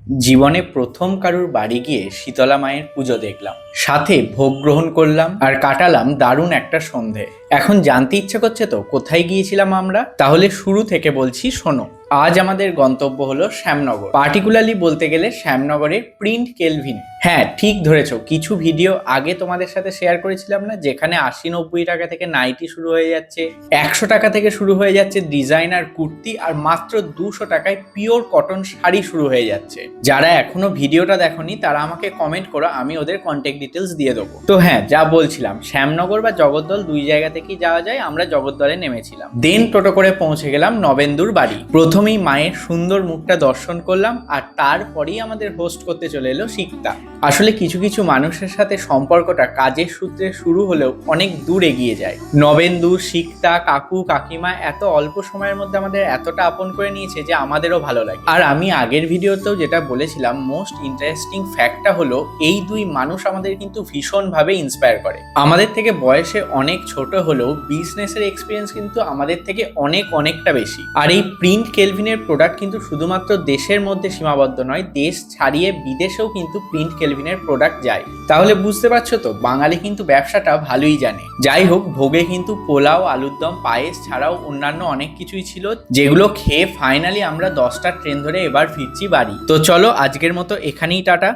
জীবনে প্রথম কারুর বাড়ি গিয়ে শীতলা মায়ের পুজো দেখলাম, সাথে ভোগ গ্রহণ করলাম আর কাটালাম দারুণ একটা সন্ধে। এখন জানতে ইচ্ছে করছে তো কোথায় গিয়েছিলাম আমরা? তাহলে শুরু থেকে বলছি, শোনো। আজ আমাদের গন্তব্য হলো শ্যামনগর, পার্টিকুলারলি বলতে গেলে শ্যামনগরের প্রিন্ট কেলভিন। হ্যাঁ, ঠিক ধরেছো, কিছু ভিডিও আগে তোমাদের সাথে শেয়ার করেছিলাম না, যেখানে ৮০-৯০ টাকা থেকে নাইটি শুরু হয়ে যাচ্ছে, ১০০ টাকা থেকে শুরু হয়ে যাচ্ছে ডিজাইনার কুর্তি, আর মাত্র ২০০ টাকায় পিওর কটন শাড়ি শুরু হয়ে যাচ্ছে। যারা এখনো ভিডিওটা দেখোনি তারা আমাকে কমেন্ট করো, আমি ওদের কন্ট্যাক্ট ডিটেলস দিয়ে দেবো। তো হ্যাঁ, যা বলছিলাম, শ্যামনগর বা জগদ্দল দুই জায়গা থেকেই যাওয়া যায়। আমরা জগদ্দলে নেমেছিলাম, দেন টোটো করে পৌঁছে গেলাম নবেন্দুর বাড়ি। প্রথমেই মায়ের সুন্দর মুখটা দর্শন করলাম, আর তারপরেই আমাদের হোস্ট করতে চলে এলো সিক্তা। আসলে কিছু কিছু মানুষের সাথে সম্পর্কটা কাজের সূত্রে শুরু হলেও অনেক দূর এগিয়ে যায়। নবেন্দু, সিক্তা, কাকু, কাকিমা এত অল্প সময়ের মধ্যে আমাদের এতটা আপন করে নিয়েছে যে আমাদেরও ভালো লাগে। আর আমি আগের ভিডিওতেও যেটা বলেছিলাম, মোস্ট ইন্টারেস্টিং ফ্যাক্টটা হলো এই দুই মানুষ আমাদের কিন্তু ভীষণভাবে ইন্সপায়ার করে। আমাদের থেকে বয়সে অনেক ছোট হলেও বিজনেসের এক্সপিরিয়েন্স কিন্তু আমাদের থেকে অনেকটা বেশি। আর এই প্রিন্ট কেলভিনের প্রোডাক্ট কিন্তু শুধুমাত্র দেশের মধ্যে সীমাবদ্ধ নয়, দেশ ছাড়িয়ে বিদেশেও কিন্তু প্রিন্ট কেলভিনের প্রোডাক্ট যায়। তাহলে বুঝতে পারছো তো, বাঙালি কিন্তু ব্যবসাটা ভালোই জানে। যাই হোক, ভোগে কিন্তু পোলাও, আলুর দম, পায়েস ছাড়াও অন্যান্য অনেক কিছুই ছিল, যেগুলো খেয়ে ফাইনালি আমরা 10টা ট্রেন ধরে এবার ফিরছি বাড়ি। তো চলো, আজকের মতো এখানেই টাটা।